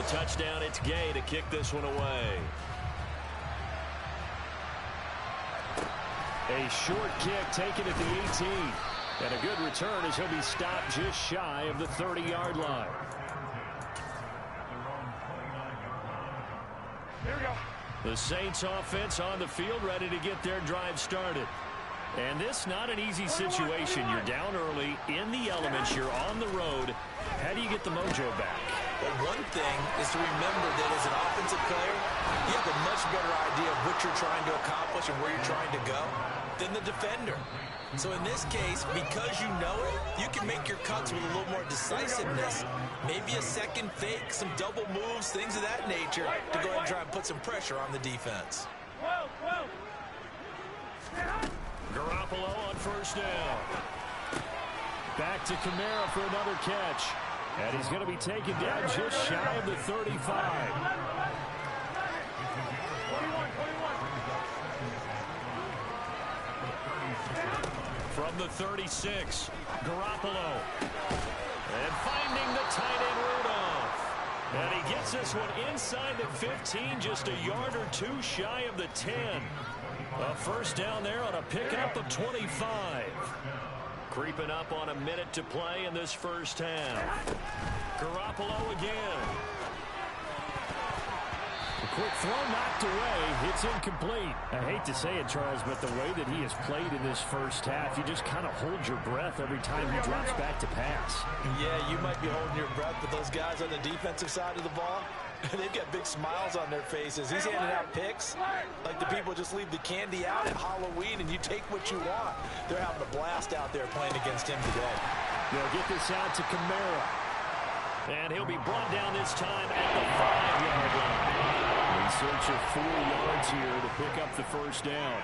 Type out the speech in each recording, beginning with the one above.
touchdown. It's Gay to kick this one away. A short kick taken at the 18. And a good return as he'll be stopped just shy of the 30-yard line. Here we go. The Saints offense on the field, ready to get their drive started. And this not an easy situation. You're down early, in the elements, you're on the road. How do you get the mojo back? Well, one thing is to remember that as an offensive player, you have a much better idea of what you're trying to accomplish and where you're trying to go than the defender. So in this case, because you know it, you can make your cuts with a little more decisiveness. Maybe a second fake, some double moves, things of that nature to go ahead and try and put some pressure on the defense. Garoppolo on first down. Back to Kamara for another catch. And he's going to be taken down just shy of the 35. From the 36, Garoppolo. And finding the tight end Rudolph. And he gets this one inside the 15, just a yard or two shy of the 10. A first down there on a pickup of 25. Creeping up on a minute to play in this first half. Garoppolo again. A quick throw knocked away. It's incomplete. I hate to say it, Charles, but the way that he has played in this first half, you just kind of hold your breath every time he drops back to pass. Yeah, you might be holding your breath, but those guys on the defensive side of the ball, they've got big smiles on their faces. He's handing out picks like the people just leave the candy out at Halloween and you take what you want. They're having a blast out there playing against him today. They'll get this out to Kamara. And he'll be brought down this time at the 5-yard line. In search of 4 yards here to pick up the first down.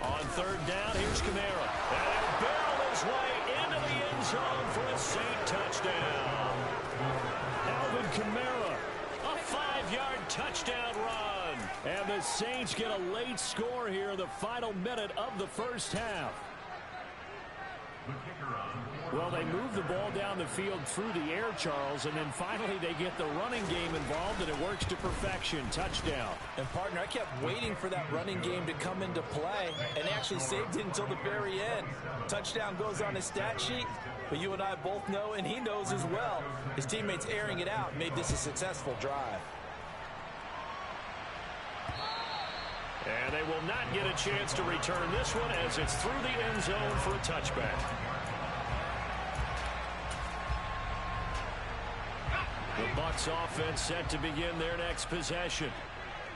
On third down, here's Kamara. And he'll barrel his way into the end zone for a Saint touchdown. Alvin Kamara, a 5-yard touchdown run. And the Saints get a late score here in the final minute of the first half. Well, they move the ball down the field through the air, Charles, and then finally they get the running game involved, and it works to perfection. Touchdown. And, partner, I kept waiting for that running game to come into play and actually saved it until the very end. Touchdown goes on his stat sheet, but you and I both know, and he knows as well, his teammates airing it out made this a successful drive. And they will not get a chance to return this one as it's through the end zone for a touchback. The Bucs offense set to begin their next possession.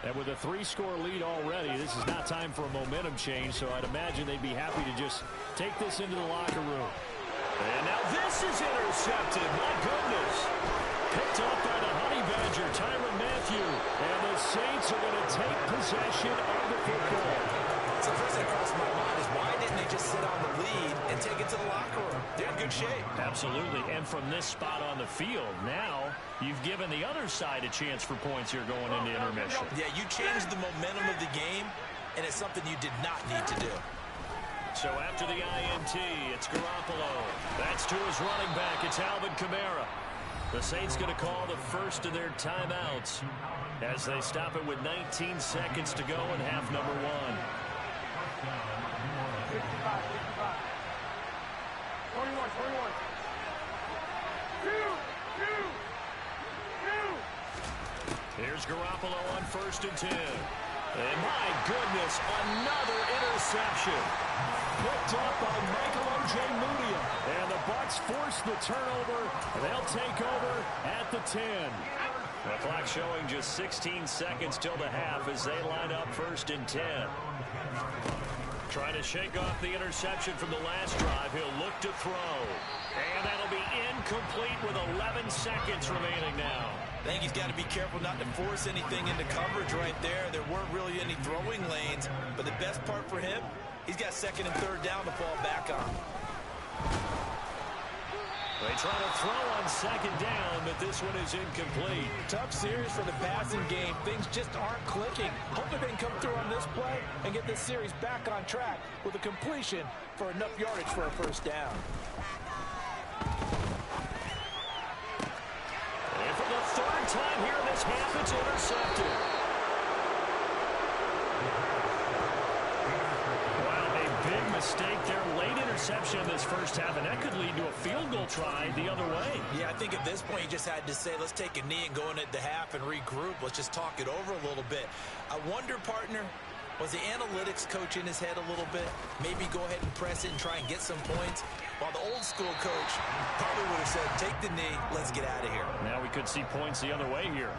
And with a 3-score lead already, this is not time for a momentum change, so I'd imagine they'd be happy to just take this into the locker room. And now this is intercepted. My goodness. Picked up by the Honey Badger, Tyrann Mathieu. And the Saints are going to take possession of the football. So the first thing that crossed my mind is why didn't they just sit on the lead and take it to the locker room? They're in good shape. Absolutely. And from this spot on the field, now you've given the other side a chance for points here going into intermission. Yeah, you changed the momentum of the game, and it's something you did not need to do. So after the INT, it's Garoppolo. That's to his running back. It's Alvin Kamara. The Saints going to call the first of their timeouts as they stop it with 19 seconds to go in half number 1. 21. Here's Garoppolo on 1st and 10. And my goodness, another interception. Picked up by Michael Ojemudia. And the Bucs force the turnover. They'll take over at the 10. The clock showing just 16 seconds till the half as they line up 1st and 10. Trying to shake off the interception from the last drive. He'll look to throw. And that'll be incomplete with 11 seconds remaining now. I think he's got to be careful not to force anything into coverage right there. There weren't really any throwing lanes, but the best part for him, he's got 2nd and 3rd down to fall back on. They try to throw on 2nd down, but this one is incomplete. Tough series for the passing game. Things just aren't clicking. Hopefully they can come through on this play and get this series back on track with a completion for enough yardage for a 1st down. third time here in this half, it's intercepted. Wow, a big mistake there. Late interception in this first half, and that could lead to a field goal try the other way. Yeah, I think at this point you just had to say, let's take a knee and go into the half and regroup. Let's just talk it over a little bit. I wonder, partner, was the analytics coach in his head a little bit? Maybe go ahead and press it and try and get some points? While the old school coach probably would have said, take the knee, let's get out of here. Now we could see points the other way here.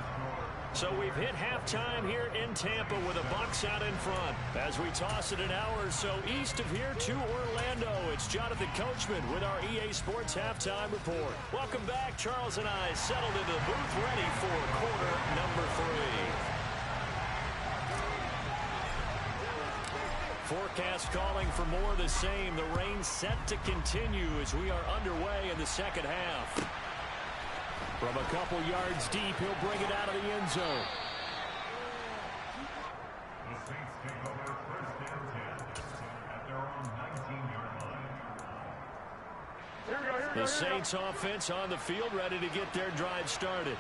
So we've hit halftime here in Tampa with the Bucs out in front. As we toss it an hour or so east of here to Orlando, it's Jonathan Coachman with our EA Sports Halftime Report. Welcome back. Charles and I settled into the booth ready for quarter number 3. Forecast calling for more of the same. The rain set to continue as we are underway in the second half. From a couple yards deep, he'll bring it out of the end zone. The Saints take over first and 10 at their own 19-yard line. The Saints offense on the field, ready to get their drive started.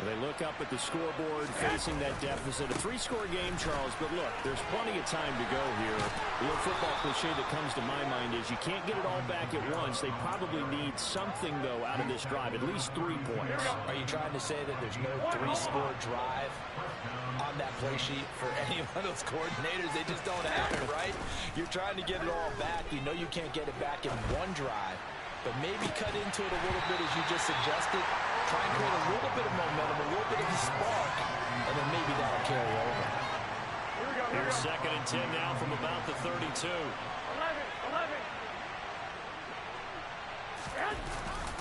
They look up at the scoreboard facing that deficit. A 3-score game, Charles, but look, there's plenty of time to go here. The little football cliche that comes to my mind is you can't get it all back at once. They probably need something, though, out of this drive, at least 3 points. Are you trying to say that there's no 3-score drive on that play sheet for any one of those coordinators? They just don't have it, right? You're trying to get it all back. You know you can't get it back in one drive, but maybe cut into it a little bit as you just suggested. Try and create a little bit of momentum, a little bit of a spark, and then maybe that'll carry over. Here's second and 10 now from about the 32.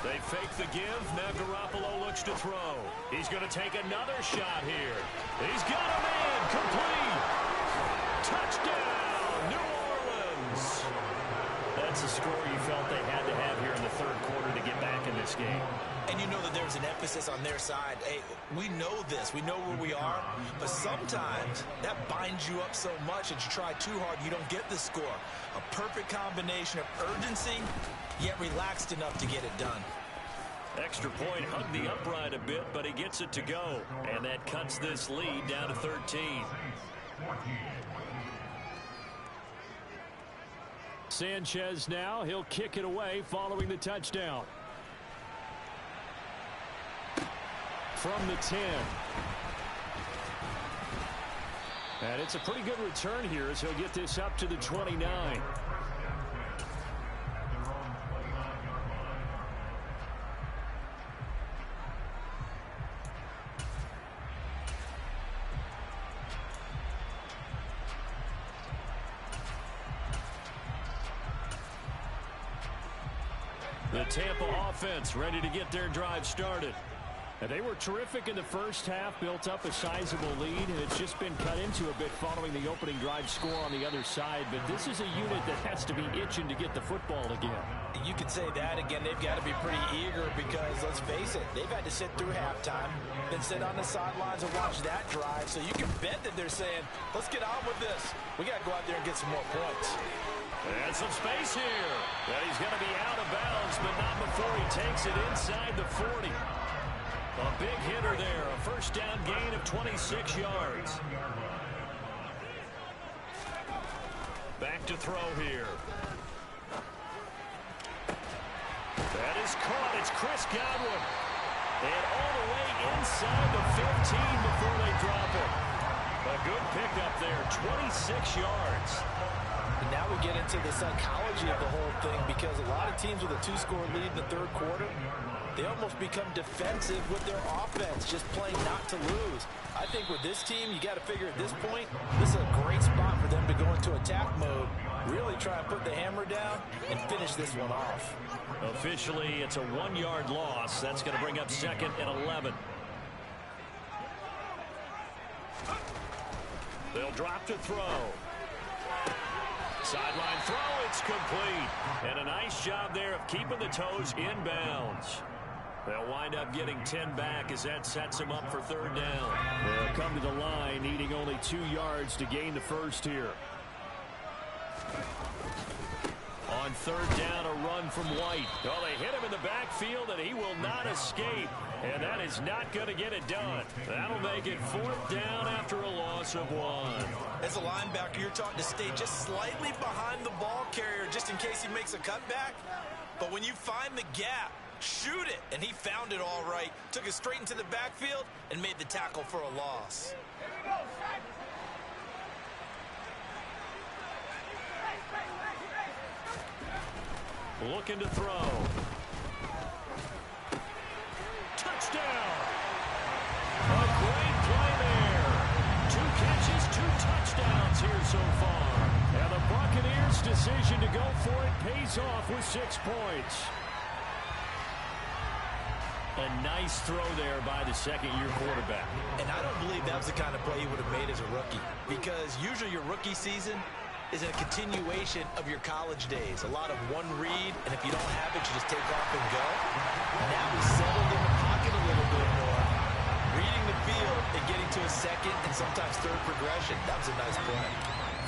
They fake the give. Now Garoppolo looks to throw. He's going to take another shot here. He's got a man. Complete. Touchdown, New Orleans. That's a score you felt they had to have here in the third quarter to get back in this game. And you know that there's an emphasis on their side. Hey, we know this. We know where we are. But sometimes that binds you up so much that you try too hard, you don't get the score. A perfect combination of urgency, yet relaxed enough to get it done. Extra point hugged the upright a bit, but he gets it to go. And that cuts this lead down to 13. Sanchez now. He'll kick it away following the touchdown. From the 10. And it's a pretty good return here as he'll get this up to the 29. The Tampa offense ready to get their drive started. And they were terrific in the first half, built up a sizable lead, and it's just been cut into a bit following the opening drive score on the other side. But this is a unit that has to be itching to get the football again. You could say that again. They've got to be pretty eager because, let's face it, they've had to sit through halftime, then sit on the sidelines and watch that drive. So you can bet that they're saying, let's get on with this. We got to go out there and get some more points. And some space here. But he's going to be out of bounds, but not before he takes it inside the 40. A big hitter there, a first down gain of 26 yards. Back to throw here. That is caught. It's Chris Godwin. And all the way inside the 15 before they drop it. A good pickup there, 26 yards. And now we get into the psychology of the whole thing because a lot of teams with a 2-score lead in the third quarter, they almost become defensive with their offense, just playing not to lose. I think with this team, you got to figure at this point, this is a great spot for them to go into attack mode, really try and put the hammer down and finish this one off. Officially, it's a 1-yard loss. That's going to bring up second and 11. They'll drop to throw. Sideline throw, it's complete. And a nice job there of keeping the toes in bounds. They'll wind up getting 10 back as that sets them up for third down. They'll come to the line, needing only 2 yards to gain the first here. On third down, a run from White. Oh, they hit him in the backfield, and he will not escape. And that is not going to get it done. That'll make it fourth down after a loss of 1. As a linebacker, you're taught to stay just slightly behind the ball carrier just in case he makes a cutback. But when you find the gap, shoot it. And he found it all right. Took it straight into the backfield and made the tackle for a loss. Looking to throw. Touchdown. A great play there. 2 catches, 2 touchdowns here so far. And the Buccaneers' decision to go for it pays off with 6 points. A nice throw there by the second-year quarterback. And I don't believe that was the kind of play he would have made as a rookie, because usually your rookie season is a continuation of your college days. A lot of one read, and if you don't have it, you just take off and go. Now he's settled in the pocket a little bit more, reading the field and getting to a second and sometimes third progression. That was a nice play.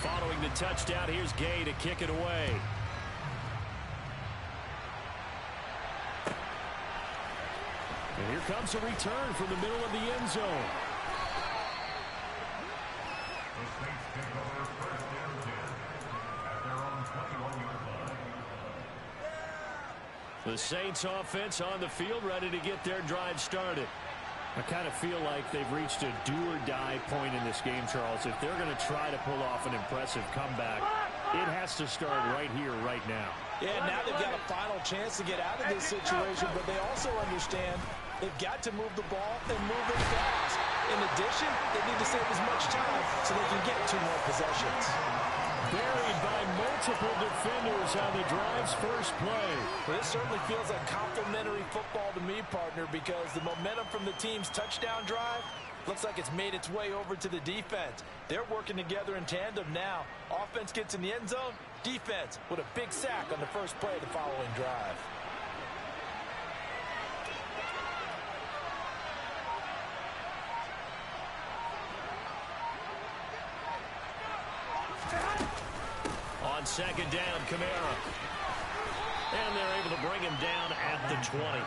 Following the touchdown, here's Gay to kick it away. And here comes a return from the middle of the end zone. The Saints take over first and 10 at their own 21-yard line. The Saints offense on the field, ready to get their drive started. I kind of feel like they've reached a do-or-die point in this game, Charles. If they're going to try to pull off an impressive comeback, it has to start right here, right now. Yeah, now they've got a final chance to get out of this situation, but they also understand they've got to move the ball and move it fast. In addition, they need to save as much time so they can get 2 more possessions. Buried by multiple defenders on the drive's first play. Well, this certainly feels like complimentary football to me, partner, because the momentum from the team's touchdown drive looks like it's made its way over to the defense. They're working together in tandem now. Offense gets in the end zone, defense with a big sack on the first play of the following drive. On second down, Kamara. And they're able to bring him down at the 20. Looking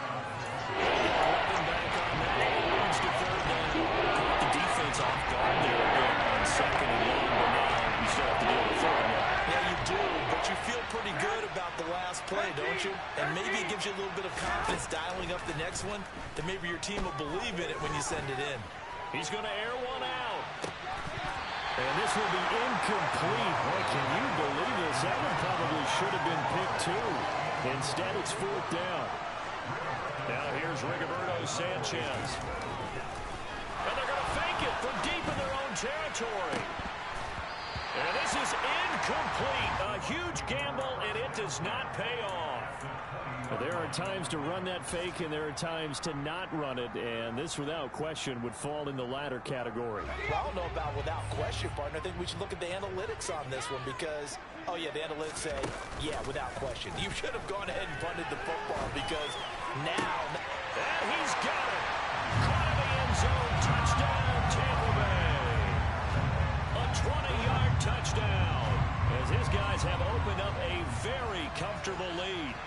back on that, leads to third down. Caught the defense off guard there a bit on second and long, but now you still have to deal with third down. Yeah, you do, but you feel pretty good about the last play, don't you? And maybe it gives you a little bit of confidence dialing up the next one, that maybe your team will believe in it when you send it in. He's going to air one out. And this will be incomplete. Boy, can you believe this? That one probably should have been picked too. Instead, it's fourth down. Now here's Rigoberto Sanchez. And they're going to fake it from deep in their own territory. And this is incomplete. A huge gamble, and it does not pay off. There are times to run that fake, and there are times to not run it, and this, without question, would fall in the latter category. Well, I don't know about without question, partner. I think we should look at the analytics on this one because, oh, yeah, the analytics say, yeah, without question. You should have gone ahead and punted the football because now... And he's got it. Caught in the end zone. Touchdown, Tampa Bay. A 20-yard touchdown as his guys have opened up a very comfortable lead.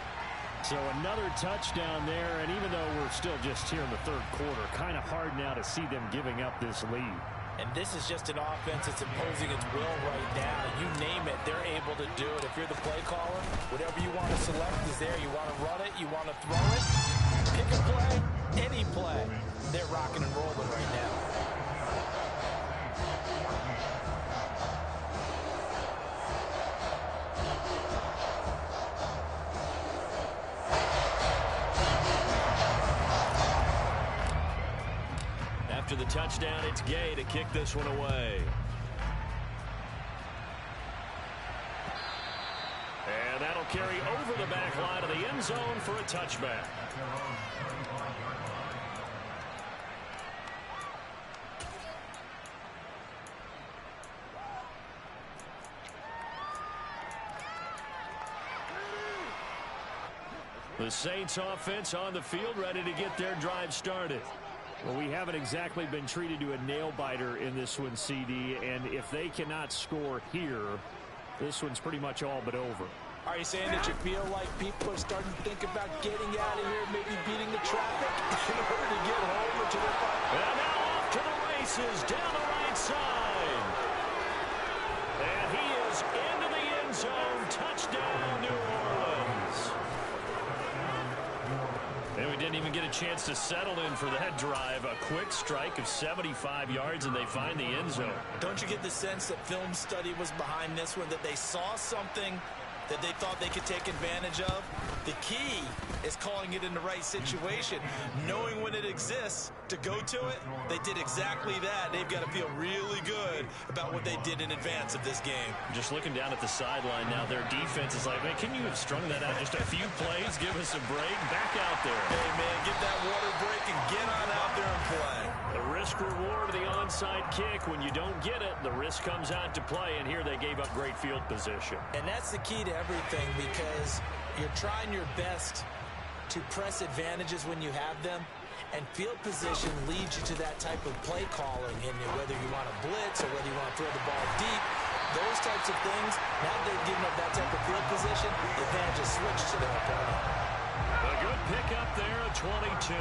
So another touchdown there, and even though we're still just here in the third quarter, kind of hard now to see them giving up this lead. And this is just an offense that's imposing its will right now. You name it, they're able to do it. If you're the play caller, whatever you want to select is there. You want to run it, you want to throw it, pick a play, any play. They're rocking and rolling right now. After the touchdown, it's Gay to kick this one away. And that'll carry over the back line of the end zone for a touchback. The Saints offense on the field, ready to get their drive started. Well, we haven't exactly been treated to a nail-biter in this one, CD, and if they cannot score here, this one's pretty much all but over. Are you saying that you feel like people are starting to think about getting out of here, maybe beating the traffic in order to get home or to their final? And now off to the races down the right side. And he is into the end zone. Touchdown, New Orleans. And we didn't even get a chance to settle in for that drive. A quick strike of 75 yards, and they find the end zone. Don't you get the sense that film study was behind this one, that they saw something that they thought they could take advantage of? The key is calling it in the right situation, knowing when it exists to go to it. They did exactly that. They've got to feel really good about what they did in advance of this game. Just looking down at the sideline now, their defense is like, man, can you have strung that out just a few plays? Give us a break. Back out there. Hey, man, get that water break and get on out there and play. The risk reward of the onside kick. When you don't get it, the risk comes out to play, and here they gave up great field position. And that's the key to everything, because you're trying your best to press advantages when you have them, and field position leads you to that type of play calling, and whether you want to blitz or whether you want to throw the ball deep, those types of things. Now they've given up that type of field position, the advantage is switched to their opponent. A good pickup there at 22.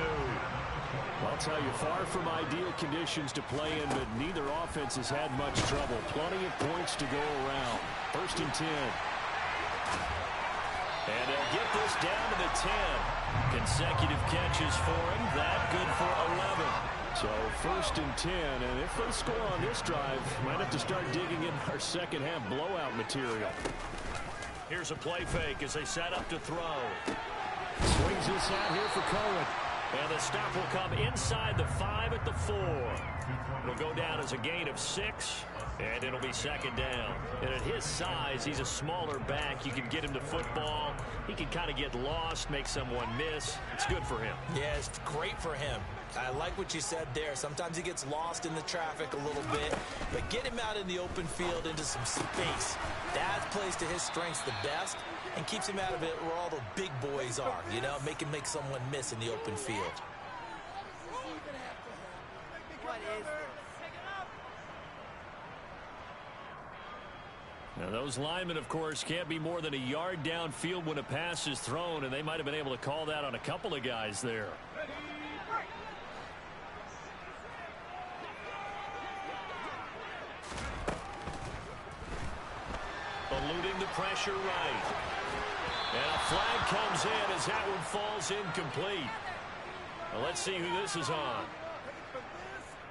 I'll tell you, far from ideal conditions to play in, but neither offense has had much trouble. Plenty of points to go around. 1st and 10. And they'll get this down to the 10. Consecutive catches for him. That good for 11. So 1st and 10. And if they score on this drive, might have to start digging in our second half blowout material. Here's a play fake as they set up to throw. Swings this out here for Cohen. And the stop will come inside the 5 at the 4. It'll go down as a gain of 6. And it'll be 2nd down. And at his size, he's a smaller back. You can get him to football. He can kind of get lost, make someone miss. It's good for him. Yeah, it's great for him. I like what you said there. Sometimes he gets lost in the traffic a little bit. But get him out in the open field into some space. That plays to his strengths the best and keeps him out of it where all the big boys are. You know, make him make someone miss in the open field. What is this? Now, those linemen, of course, can't be more than a yard downfield when a pass is thrown, and they might have been able to call that on a couple of guys there. Eluding the pressure right. And a flag comes in as that one falls incomplete. Well, let's see who this is on.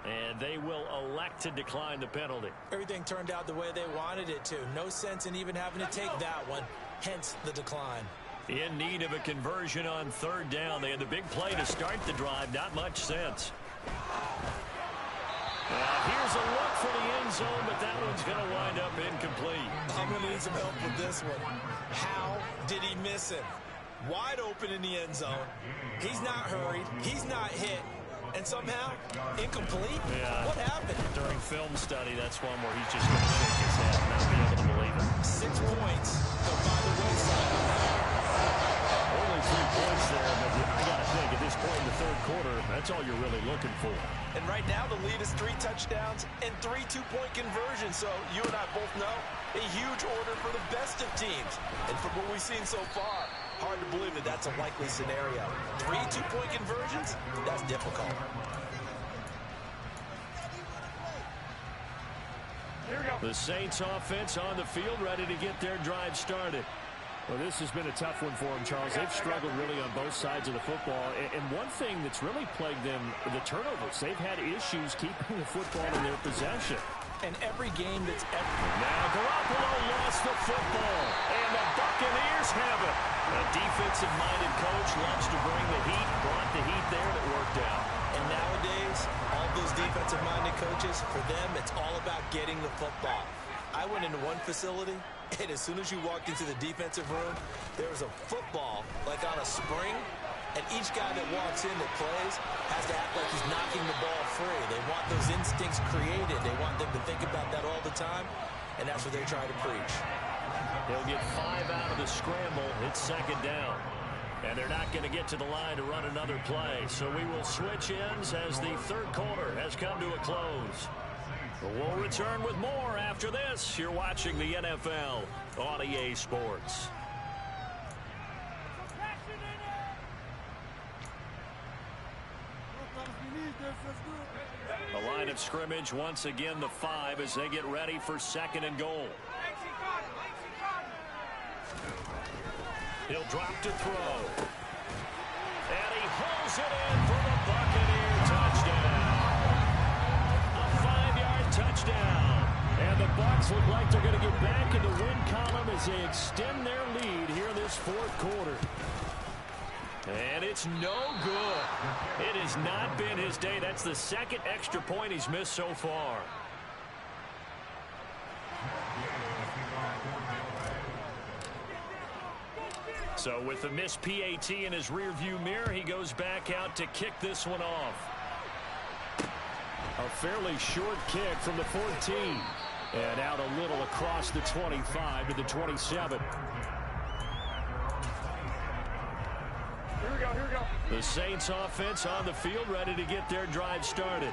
And they will elect to decline the penalty. Everything turned out the way they wanted it to. No sense in even having to take that one, hence the decline. In need of a conversion on 3rd down. They had the big play to start the drive. Not much sense. Here's a look for the end zone, but that one's going to wind up incomplete. I'm going to need some help with this one. How did he miss him? Wide open in the end zone. He's not hurried. He's not hit. And somehow, incomplete? Yeah. What happened? During film study, that's one where he's just going to shake his head and not be able to believe it. 6 points go by the wayside on that. Only 3 points there, but I got to think, at this point in the 3rd quarter, that's all you're really looking for. And right now, the lead is 3 touchdowns and 3 two-point conversions. So you and I both know a huge order for the best of teams. And from what we've seen so far, hard to believe that that's a likely scenario. 3 two-point conversions? That's difficult. The Saints offense on the field, ready to get their drive started. Well, this has been a tough one for them, Charles. They've struggled really on both sides of the football. And one thing that's really plagued them, the turnovers. They've had issues keeping the football in their possession. And every game that's ever... Now Garoppolo lost the football. And the Buccaneers have it. A defensive-minded coach loves to bring the heat, brought the heat there, and it worked out. And nowadays, all those defensive-minded coaches, for them, it's all about getting the football. I went into one facility, and as soon as you walked into the defensive room, there was a football, like on a spring, and each guy that walks in that plays has to act like he's knocking the ball free. They want those instincts created. They want them to think about that all the time, and that's what they try to preach. They'll get 5 out of the scramble. It's 2nd down. And they're not going to get to the line to run another play. So we will switch ends as the 3rd quarter has come to a close. But we'll return with more after this. You're watching the NFL on EA Sports. of scrimmage, once again the 5 as they get ready for 2nd and goal. He'll drop to throw. And he hauls it in for the Buccaneer touchdown. A 5-yard touchdown. And the Bucs look like they're going to get back in the win column as they extend their lead here in this 4th quarter. And it's no good. It has not been his day. That's the 2nd extra point he's missed so far. So with the missed PAT in his rearview mirror, he goes back out to kick this one off. A fairly short kick from the 14. And out a little across the 25 to the 27. Here we go. The Saints offense on the field, ready to get their drive started.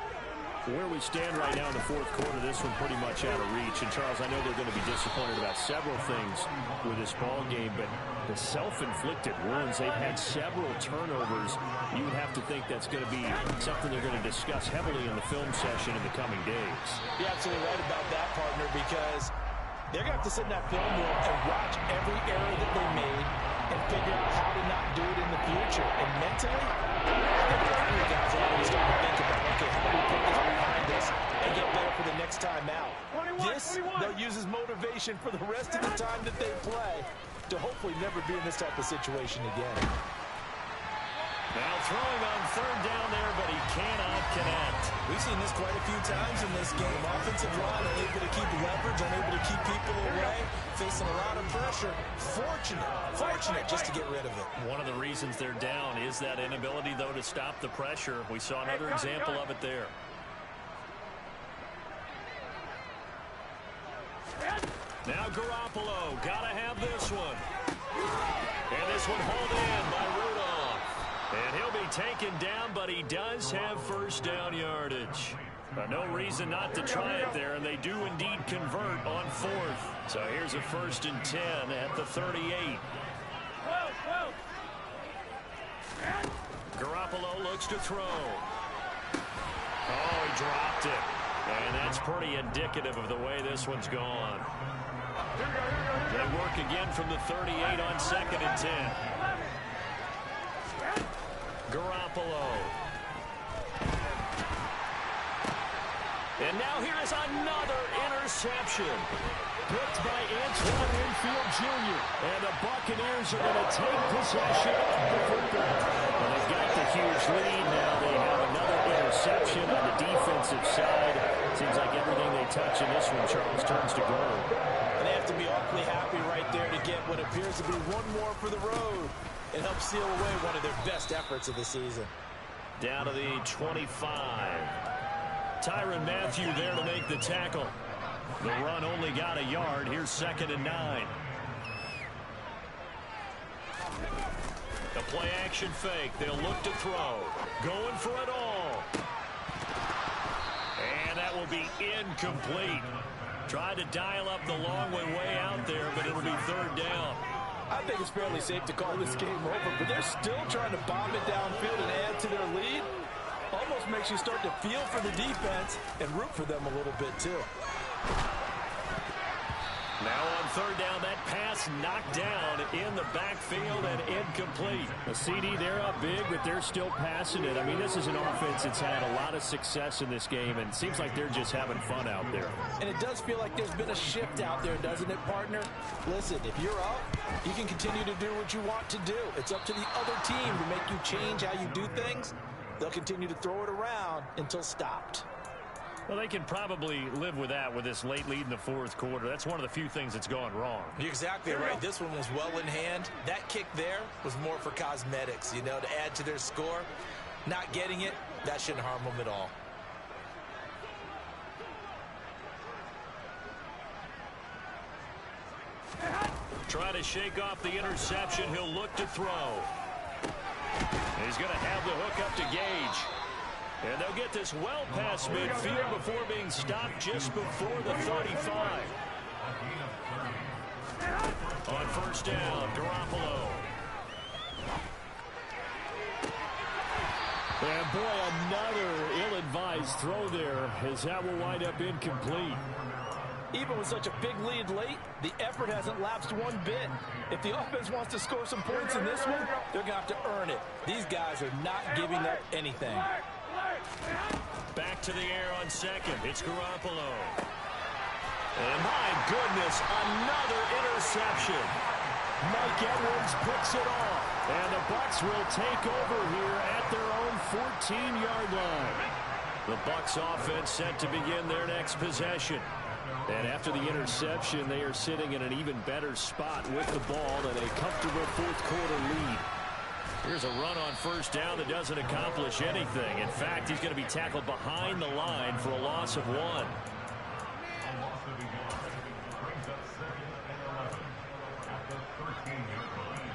Where we stand right now in the 4th quarter, this one pretty much out of reach. And, Charles, I know they're going to be disappointed about several things with this ball game, but the self-inflicted wounds, they've had several turnovers. You would have to think that's going to be something they're going to discuss heavily in the film session in the coming days. You're absolutely right about that, partner, because they're going to have to sit in that film room and watch every error that they made and figure out how to not do it in the future. And mentally, I think the three guys are already starting to think about, okay, how do we put this behind us and get better for the next time out? They'll use as motivation for the rest of the time that they play to hopefully never be in this type of situation again. Now throwing on 3rd down there, but he cannot connect. We've seen this quite a few times in this game. Offensive line unable to keep leverage, unable to keep people away, facing a lot of pressure. Fortunate just to get rid of it. One of the reasons they're down is that inability, though, to stop the pressure. We saw another example of it there. Now Garoppolo, gotta have this one. And this one hauled in by Rudolph. And he'll be taken down, but he does have 1st down yardage. No reason not to try it there, and they do indeed convert on 4th. So here's a 1st and 10 at the 38. Garoppolo looks to throw. Oh, he dropped it. And that's pretty indicative of the way this one's gone. They work again from the 38 on 2nd and 10. Garoppolo. And now here is another interception. Picked by Antoine Winfield Jr. And the Buccaneers are going to take possession of the football. And they've got the huge lead now. They have another interception on the defensive side. Seems like everything they touch in this one, Charles, turns to gold. And they have to be awfully happy right there to get what appears to be one more for the road and help seal away one of their best efforts of the season. Down to the 25. Tyrann Mathieu there to make the tackle. The run only got a yard. Here's 2nd and 9. The play action fake. They'll look to throw. Going for it all. And that will be incomplete. Tried to dial up the long way out there, but it'll be 3rd down. I think it's fairly safe to call this game over, but they're still trying to bomb it downfield and add to their lead. Almost makes you start to feel for the defense and root for them a little bit, too. Now on 3rd down, that pass knocked down in the backfield and incomplete. The CD, they're up big, but they're still passing it. I mean, this is an offense that's had a lot of success in this game, and it seems like they're just having fun out there. And it does feel like there's been a shift out there, doesn't it, partner? Listen, if you're up, you can continue to do what you want to do. It's up to the other team to make you change how you do things. They'll continue to throw it around until stopped. Well, they can probably live with that with this late lead in the 4th quarter. That's one of the few things that's gone wrong. You're exactly right. This one was well in hand. That kick there was more for cosmetics, you know, to add to their score. Not getting it, that shouldn't harm them at all. Try to shake off the interception. He'll look to throw. He's going to have the hook up to Gage. And they'll get this well past midfield before being stopped just before the 35. On 1st down, Garoppolo. And boy, another ill-advised his throw there, as that will wind up incomplete. Even with such a big lead late, the effort hasn't lapsed one bit. If the offense wants to score some points in this one, they're going to have to earn it. These guys are not giving up anything. Back to the air on second. It's Garoppolo. And my goodness, another interception. Mike Edwards picks it off. And the Bucs will take over here at their own 14-yard line. The Bucs offense set to begin their next possession. And after the interception, they are sitting in an even better spot with the ball and a comfortable fourth-quarter lead. Here's a run on first down that doesn't accomplish anything. In fact, he's going to be tackled behind the line for a loss of 1. Brings up 2nd and 11 at the 13-yard line.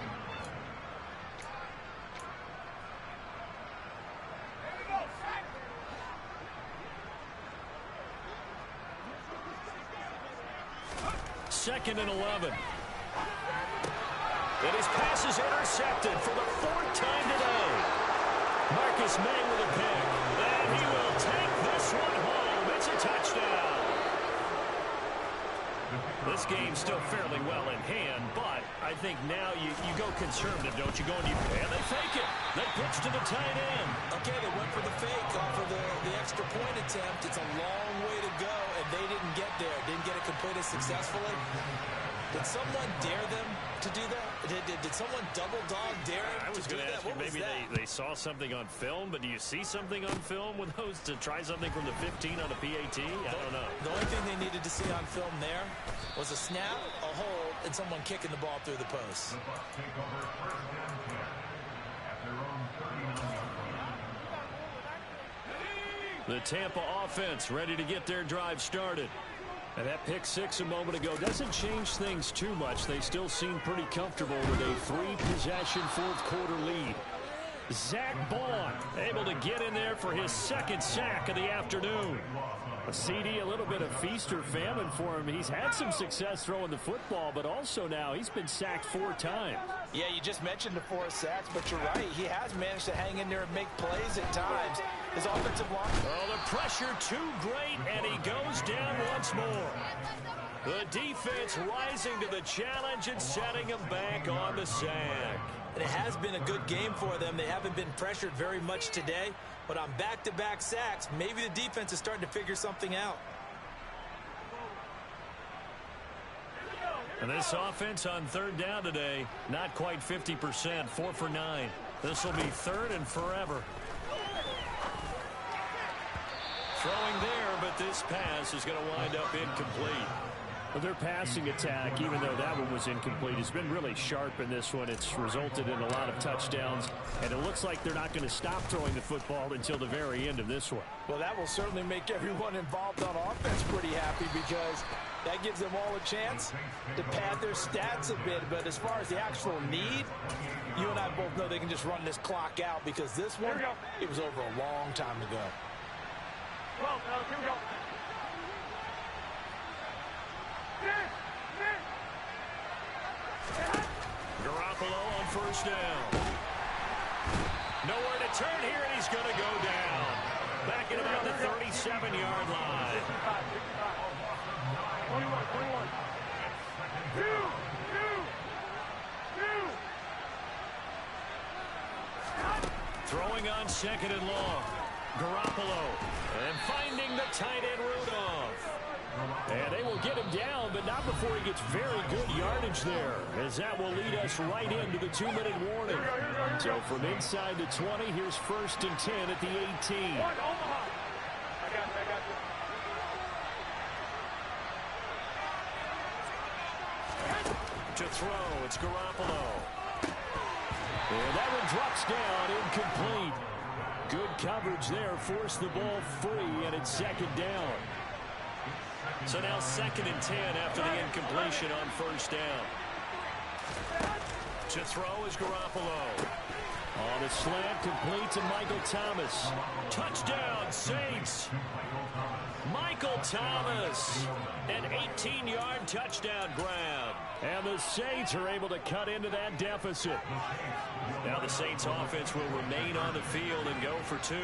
Second and 11. And his pass is intercepted for the 4th time today. Marcus May with a pick. And he will take this one home. It's a touchdown. This game's still fairly well in hand, but I think now you go conservative, don't you? And they fake it. They pitch to the tight end. Okay, they went for the fake off of the extra point attempt. It's a long way to go, and they didn't get there. Didn't get it completed successfully. Did someone dare them to do that? Did someone double dog dare I was going to ask you, maybe they saw something on film, but do you see something on film with those to try something from the 15 on a PAT? I don't know. The only thing they needed to see on film there was a snap, a hold, and someone kicking the ball through the post. The Bucs take over 1st and 10 at their own 39-yard line. The Tampa offense ready to get their drive started. And that pick six a moment ago doesn't change things too much. They still seem pretty comfortable with a 3-possession fourth-quarter lead. Zach Baun able to get in there for his 2nd sack of the afternoon. A CD, a little bit of feast or famine for him. He's had some success throwing the football, but also now he's been sacked 4 times. Yeah, you just mentioned the 4 sacks, but you're right. He has managed to hang in there and make plays at times. His offensive line. Oh, the pressure too great, and he goes down once more. The defense rising to the challenge and setting him back on the sack. And it has been a good game for them. They haven't been pressured very much today, but on back-to-back sacks, maybe the defense is starting to figure something out. And this offense on 3rd down today, not quite 50%, 4 for 9. This will be 3rd and forever. Throwing there, but this pass is going to wind up incomplete. Well, their passing attack, even though that one was incomplete, has been really sharp in this one. It's resulted in a lot of touchdowns, and it looks like they're not going to stop throwing the football until the very end of this one. Well, that will certainly make everyone involved on offense pretty happy because that gives them all a chance to pad their stats a bit. But as far as the actual need, you and I both know they can just run this clock out because this one, it was over a long time ago. Well, here we go. Garoppolo on first down. Nowhere to turn here, and he's going to go down. Back at about the 37-yard line. 21. Throwing on 2nd and long. Garoppolo. And finding the tight end Rudolph. And they will get him down, but not before he gets very good yardage there, as that will lead us right into the 2-minute warning. So from inside the 20, here's 1st and 10 at the 18. I got you. To throw, it's Garoppolo. And that one drops down, incomplete. Good coverage there, forced the ball free, and it's 2nd down. So now 2nd and 10 after the incompletion on first down. To throw is Garoppolo. On a slant, complete to Michael Thomas. Touchdown, Saints. Michael Thomas. An 18-yard touchdown grab. And the Saints are able to cut into that deficit. Now the Saints offense will remain on the field and go for 2.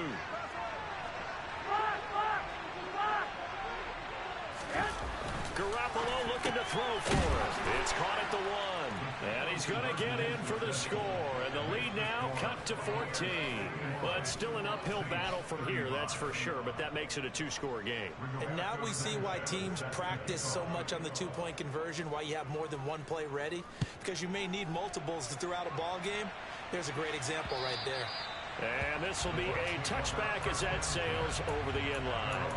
Garoppolo looking to throw for it. It's caught at the 1. And he's going to get in for the score. And the lead now cut to 14. Well, it's still an uphill battle from here, that's for sure. But that makes it a 2-score game. And now we see why teams practice so much on the 2-point conversion, why you have more than one play ready. Because you may need multiples throughout a ball game. There's a great example right there. And this will be a touchback as that sails over the end line.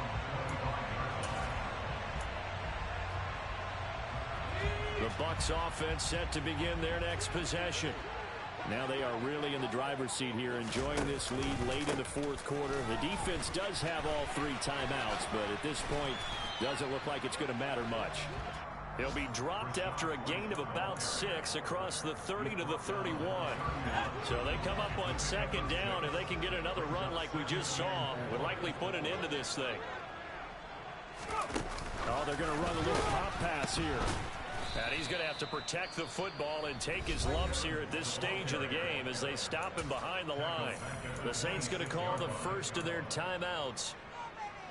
The Bucs offense set to begin their next possession. Now they are really in the driver's seat here, enjoying this lead late in the fourth quarter. The defense does have all 3 timeouts, but at this point, doesn't look like it's going to matter much. He'll be dropped after a gain of about 6 across the 30 to the 31. So they come up on second down. If they can get another run like we just saw, would likely put an end to this thing. Oh, they're going to run a little pop pass here. And he's going to have to protect the football and take his lumps here at this stage of the game as they stop him behind the line. The Saints going to call the first of their timeouts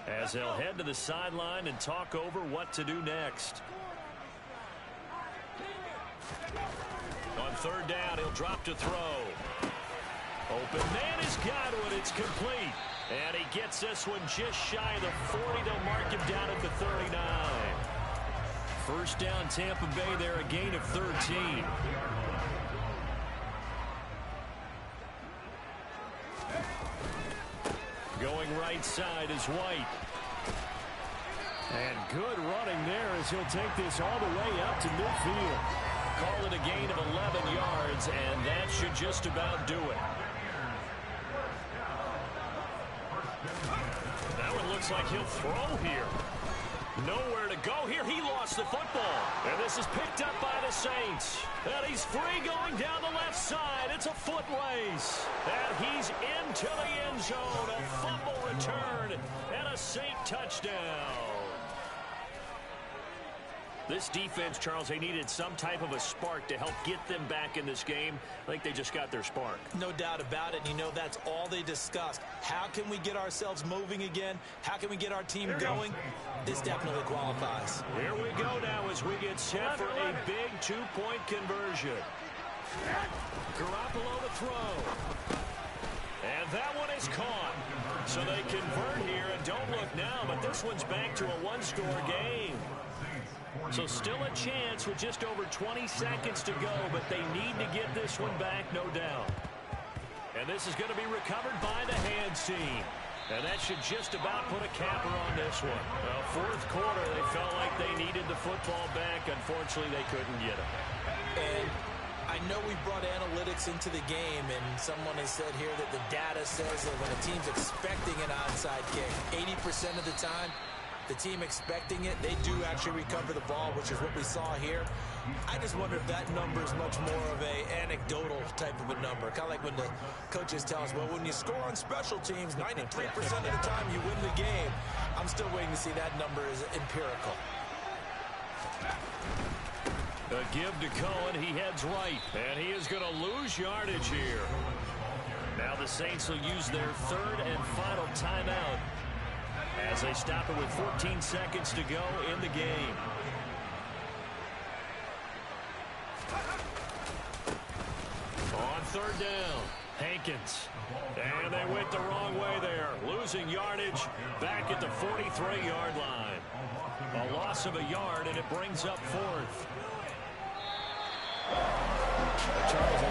as they'll head to the sideline and talk over what to do next. On third down, he'll drop to throw. Open man is Godwin. It's complete. And he gets this one just shy of the 40. They'll mark him down at the 39. First down, Tampa Bay there, a gain of 13. Going right side is White. And good running there as he'll take this all the way up to midfield. Call it a gain of 11 yards, and that should just about do it. That one looks like he'll throw here. Nowhere to go here. He lost the football. And this is picked up by the Saints. And he's free going down the left side. It's a foot race. And he's into the end zone. A fumble return and a Saint touchdown. This defense, Charles, they needed some type of a spark to help get them back in this game. I think they just got their spark. No doubt about it. You know, that's all they discussed. How can we get ourselves moving again? How can we get our team going? This definitely qualifies. Here we go now as we get set for a big 2-point conversion. Garoppolo to throw. And that one is caught. So they convert here, and don't look now, but this one's back to a 1-score game. So still a chance with just over 20 seconds to go, but they need to get this one back, no doubt. And this is going to be recovered by the hands team. And that should just about put a capper on this one. Well, fourth quarter, they felt like they needed the football back. Unfortunately, they couldn't get it. And I know we brought analytics into the game, and someone has said here that the data says that when a team's expecting an onside kick, 80% of the time, the team expecting it, they do actually recover the ball, which is what we saw here. I just wonder if that number is much more of a anecdotal type of a number. Kind of like when the coaches tell us, well, when you score on special teams, 93% of the time you win the game. I'm still waiting to see that number is empirical. A give to Cohen. He heads right, and he is going to lose yardage here. Now the Saints will use their third and final timeout as they stop it with 14 seconds to go in the game. On third down, Hankins. And they went the wrong way there. Losing yardage back at the 43-yard line. A loss of a yard, and it brings up fourth. Charles,